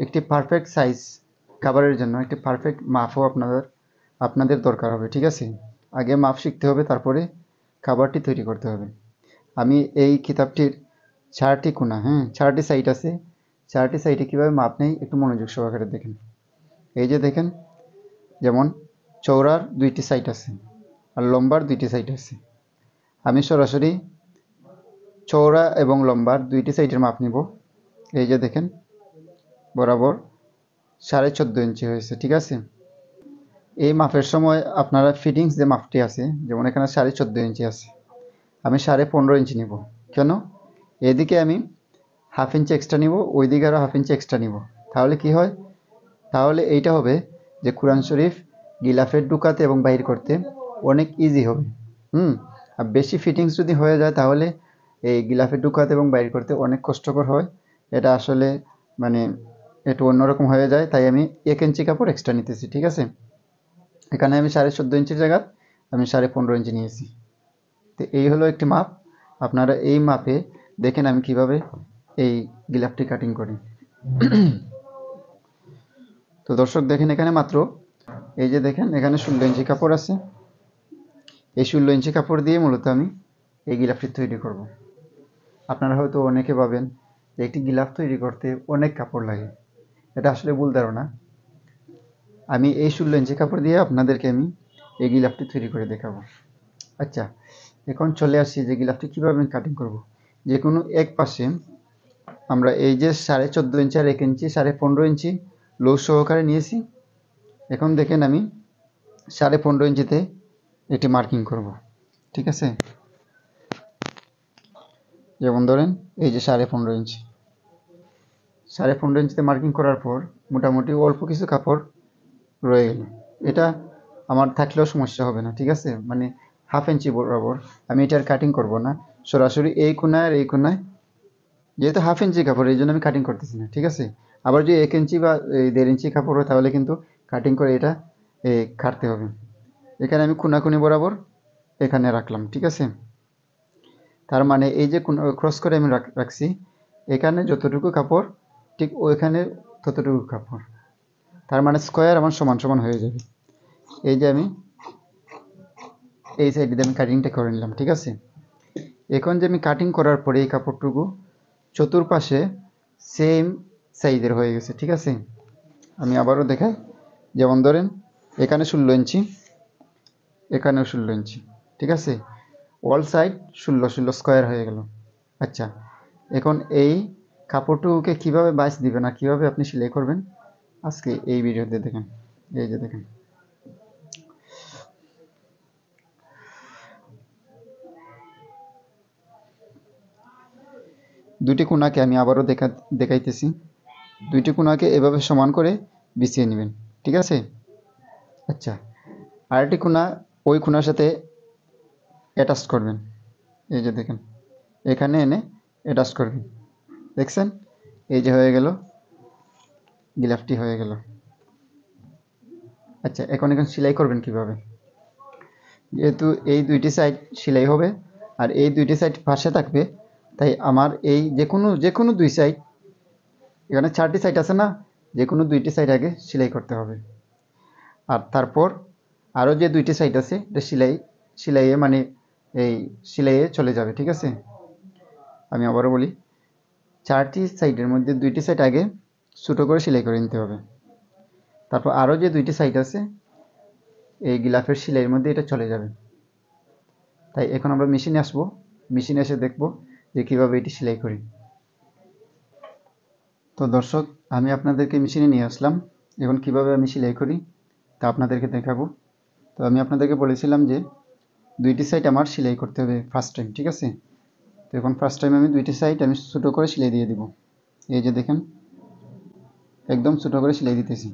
একটি perfect size খাবারের জন্য একটি পারফেক্ট মাপও আপনাদের দরকার হবে, ঠিক আছে? আগে মাপ শিখতে হবে, তারপরে খাবারটি তৈরি করতে হবে। আমি এই কিতাবটির 4টি কোণা, 4টি সাইড আছে। 4টি সাইডে কীভাবে মাপ নেই একটু মনোযোগ সহকারে দেখেন। এই যে দেখেন, যেমন চওড়ার 2টি সাইড আছে আর লম্বার 2টি সাইড আছে। আমি সরাসরি চওড়া এবং লম্বার 2টি সাইডের মাপ নিব। এই যে দেখেন, বরাবর 14.5 ইঞ্চি হয়েছে, ঠিক আছে? এই মাপের সময় আপনারা ফিটিংস যে মাপটি আছে, যেমন এখানে 14.5 ইঞ্চি আছে, আমি 15.5 ইঞ্চি নিব। কেন? এদিকে আমি হাফ ইঞ্চি এক্সট্রা নিব, ওইদিকে আরও হাফ ইঞ্চি এক্সট্রা নিব। তাহলে কি হয়? তাহলে এইটা হবে যে কোরআন শরীফ গিলাফে ঢুকাতে এবং বাইর করতে অনেক ইজি হবে। আর বেশি ফিটিংস যদি হয়ে যায় তাহলে এই গিলাফে ঢুকাতে এবং বাইর করতে অনেক কষ্টকর হয়। এটা আসলে মানে একটু অন্যরকম হয়ে যায়, তাই আমি 1 ইঞ্চি কাপড় এক্সট্রা নিতেছি, ঠিক আছে? এখানে আমি 14.5 ইঞ্চির জায়গায় আমি 15.5 ইঞ্চি নিয়েছি। তো এই হলো একটি মাপ। আপনারা এই মাপে দেখেন আমি কিভাবে এই গিলাফটি কাটিং করি। তো দর্শক দেখেন, এখানে মাত্র এই যে দেখেন, এখানে 16 ইঞ্চি কাপড় আছে। এই 16 ইঞ্চি কাপড় দিয়ে মূলত আমি এই গিলাফটি তৈরি করব। আপনারা হয়তো অনেকে ভাবেন যে একটি গিলাফ তৈরি করতে অনেক কাপড় লাগে। এটা আসলে ভুল ধারণা। আমি এই 16 ইঞ্চি কাপড় দিয়ে আপনাদেরকে আমি এই গিলাফটি তৈরি করে দেখাবো। আচ্ছা, এখন চলে আসি যে গিলাফটি কীভাবে আমি কাটিং করব। যে কোনো এক পাশে আমরা এই যে 14.5 ইঞ্চি আর 1 ইঞ্চি 15.5 ইঞ্চি লো সহকারে নিয়েছি। এখন দেখেন আমি 15.5 ইঞ্চিতে এটি মার্কিং করব, ঠিক আছে? যেমন ধরেন এই যে 15.5 ইঞ্চি, 15.5 ইঞ্চিতে মার্কিং করার পর মোটামুটি অল্প কিছু কাপড় রয়ে গেল। এটা আমার থাকলেও সমস্যা হবে না, ঠিক আছে? মানে হাফ ইঞ্চি বরাবর আমি এটার কাটিং করব না, সরাসরি এই কোণায় আর এই কোণায়, যেহেতু হাফ ইঞ্চি কাপড় এই জন্য আমি কাটিং করতেছি না, ঠিক আছে? আবার যদি 1 ইঞ্চি বা 1.5 ইঞ্চি কাপড় হয় তাহলে কিন্তু কাটিং করে এটা কাটতে হবে। এখানে আমি কোনাকুনি বরাবর এখানে রাখলাম, ঠিক আছে? তার মানে এই যে ক্রস করে আমি রাখছি, এখানে যতটুকু কাপড় ঠিক ওইখানে ততটুকু কাপড়, তার মানে স্কোয়ার আমার সমান সমান হয়ে যাবে। এই যে আমি এই সাইডে দিয়ে আমি কাটিংটা করে নিলাম, ঠিক আছে? এখন যে আমি কাটিং করার পরে এই কাপড়টুকু চতুর্পাশে সেম সাইজের হয়ে গেছে, ঠিক আছে? আমি আবারও দেখাই। যেমন ধরেন এখানে 16 ইঞ্চি, এখানেও 16 ইঞ্চি, ঠিক আছে? অল সাইড 16 স্কোয়ার হয়ে গেল। আচ্ছা, এখন এই কাপড়টুকুকে কীভাবে বাইস দিবেন আর কীভাবে আপনি সেলাই করবেন আজকে এই ভিডিওতে দেখেন। এই যে দেখেন, দুটি কোণাকে আমি আবারও দেখাইতেছি। দুইটি কোণাকে এভাবে সমান করে বিছিয়ে নেবেন, ঠিক আছে? আচ্ছা, আরেকটি কোণা ওই কোণার সাথে অ্যাটাচ করবেন। এই যে দেখেন, এখানে এনে অ্যাটাচ করবেন। দেখছেন? এই যে হয়ে গেল, গিলাফটি হয়ে গেল। আচ্ছা, এখন সেলাই করবেন কিভাবে? যেহেতু এই দুইটি সাইড সেলাই হবে আর এই দুইটি সাইড পাশে থাকবে, তাই আমার এই যে কোনো দুই সাইড, এখানে 4টি সাইড আছে না, যে কোনো 2টি সাইড আগে সেলাই করতে হবে। আর তারপর আরও যে 2টি সাইড আছে এটা সেলাইয়ে মানে এই সেলাইয়ে চলে যাবে, ঠিক আছে? আমি আবারও বলি, 4টি সাইডের মধ্যে 2টি সাইড আগে ছোটো করে সেলাই করে নিতে হবে। তারপর আরও যে 2টি সাইড আছে এই গিলাফের সেলাইয়ের মধ্যে এটা চলে যাবে। তাই এখন আমরা মেশিনে আসবো, মেশিনে এসে দেখব যে কীভাবে এটি সেলাই করি। তো দর্শক, আমি আপনাদেরকে মেশিনে নিয়ে আসলাম। এখন কিভাবে আমি সেলাই করি তা আপনাদেরকে দেখাবো। তো আমি আপনাদেরকে বলেছিলাম যে 2টি সাইড আমার সেলাই করতে হবে ফার্স্ট টাইম, ঠিক আছে? তো এখন ফার্স্ট টাইম আমি 2টি সাইড আমি ছোটো করে সেলাই দিয়ে দিব। এই যে দেখেন, একদম ছোটো করে সেলাই দিতেছি।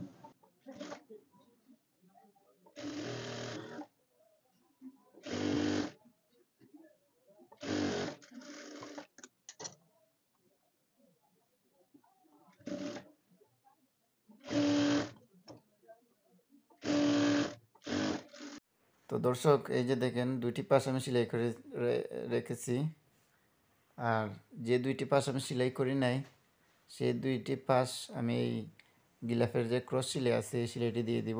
তো দর্শক, এই যে দেখেন 2টি পাশ আমি সেলাই করে রেখেছি। আর যে 2টি পাশ আমি সেলাই করি নাই সেই 2টি পাশ আমি এই গিলাফের যে ক্রস সেলাই আছে এই সেলাইটি দিয়ে দিব।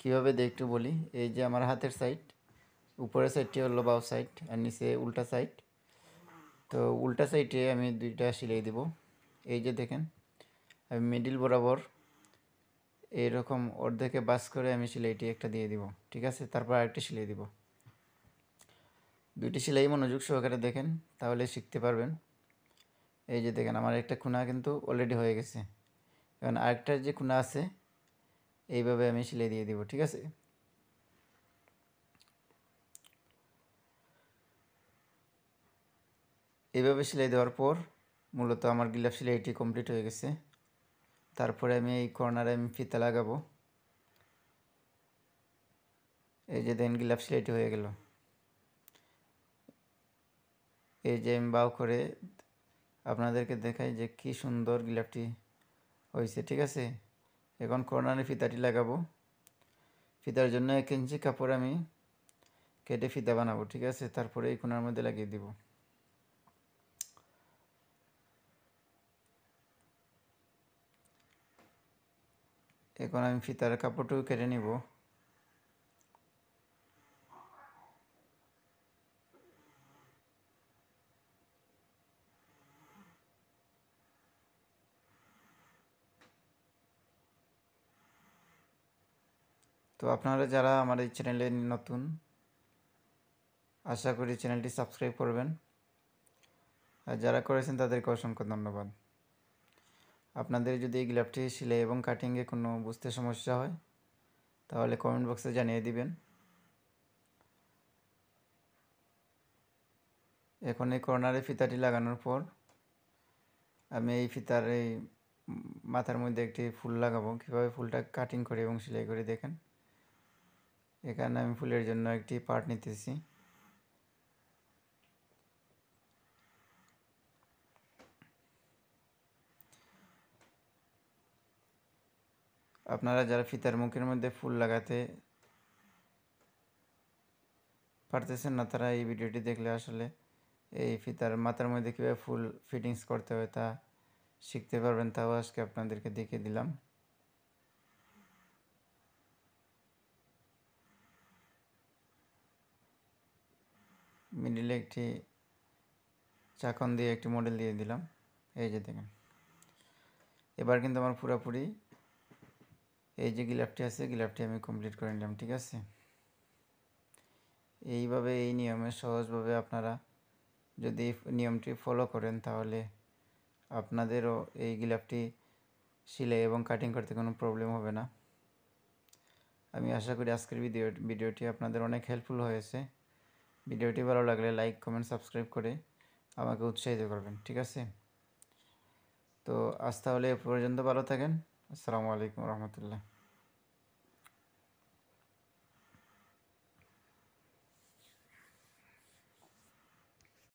কীভাবে দিয়ে একটু বলি। এই যে আমার হাতের সাইড, উপরের সাইডটি হলো বাউ সাইড আর নিচে উল্টা সাইড। তো উল্টা সাইডে আমি 2টা সেলাই দিব। এই যে দেখেন, আমি মিডিল বরাবর এইরকম অর্ধেকে বাস করে আমি সেলাইটি একটা দিয়ে দিব, ঠিক আছে। তারপর আরেকটা সেলাই দিব। 2টি সেলাই মনোযোগ সহকারে দেখেন, তাহলে শিখতে পারবেন। এই যে দেখেন, আমার একটা খুনা কিন্তু অলরেডি হয়ে গেছে। এখন আরেকটার যে খুনা আছে এইভাবে আমি সেলাই দিয়ে দিব, ঠিক আছে। এইভাবে সেলাই দেওয়ার পর মূলত আমার গিলাফ সেলাইটি কমপ্লিট হয়ে গেছে। তারপরে আমি এই কর্নারে আমি ফিতা লাগাবো। এই যে দেন গিলাফ সেলাইটি হয়ে গেল। এই যে আমি বাউ করে আপনাদেরকে দেখাই যে কি সুন্দর গিলাফটি হয়েছে, ঠিক আছে। এখন কর্নারে ফিতাটি লাগাবো। ফিতার জন্য 1 ইঞ্চি কাপড় আমি কেটে ফিতা বানাবো, ঠিক আছে। তারপরে এই কোণার মধ্যে লাগিয়ে দিব। এখন আমি ফিতার কাপড়টুকু কেটে নিব। তো আপনারা যারা আমার এই চ্যানেলে নতুন, আশা করি চ্যানেলটি সাবস্ক্রাইব করবেন। আর যারা করেছেন তাদেরকে অসংখ্য ধন্যবাদ। আপনাদের যদি এই গ্লাভটি সেলাই এবং কাটিংয়ে কোনো বুঝতে সমস্যা হয় তাহলে কমেন্ট বক্সে জানিয়ে দিবেন। এখন এই কর্নারে ফিতাটি লাগানোর পর আমি এই ফিতার এই মাথার মধ্যে একটি ফুল লাগাবো। কীভাবে ফুলটা কাটিং করে এবং সেলাই করে দেখেন। এখানে আমি ফুলের জন্য একটি পার্ট নিতেছি। আপনারা যারা ফিতার মুখের মধ্যে ফুল লাগাতে পারতেছেন না তারা এই ভিডিওটি দেখলে আসলে এই ফিতার মাথার মধ্যে কীভাবে ফুল ফিটিংস করতে হয় তা শিখতে পারবেন। তাও আজকে আপনাদেরকে দেখিয়ে দিলাম। মিডিলে একটি চাকন দিয়ে একটি মডেল দিয়ে দিলাম। এই যে দেখেন, এবার কিন্তু আমার পুরোপুরি এই যে গিলাফটি আছে গিলাফটি আমি কমপ্লিট করে নিলাম, ঠিক আছে। এইভাবে এই নিয়মে সহজভাবে আপনারা যদি নিয়মটি ফলো করেন তাহলে আপনাদেরও এই গিলাফটি সেলাই এবং কাটিং করতে কোনো প্রবলেম হবে না। আমি আশা করি আজকের ভিডিওটি আপনাদের অনেক হেল্পফুল হয়েছে। ভিডিওটি ভালো লাগলে লাইক, কমেন্ট, সাবস্ক্রাইব করে আমাকে উৎসাহিত করবেন, ঠিক আছে। তো আজ তাহলে এ পর্যন্ত ভালো থাকেন। আসসালামু আলাইকুম রহমতুল্লাহ।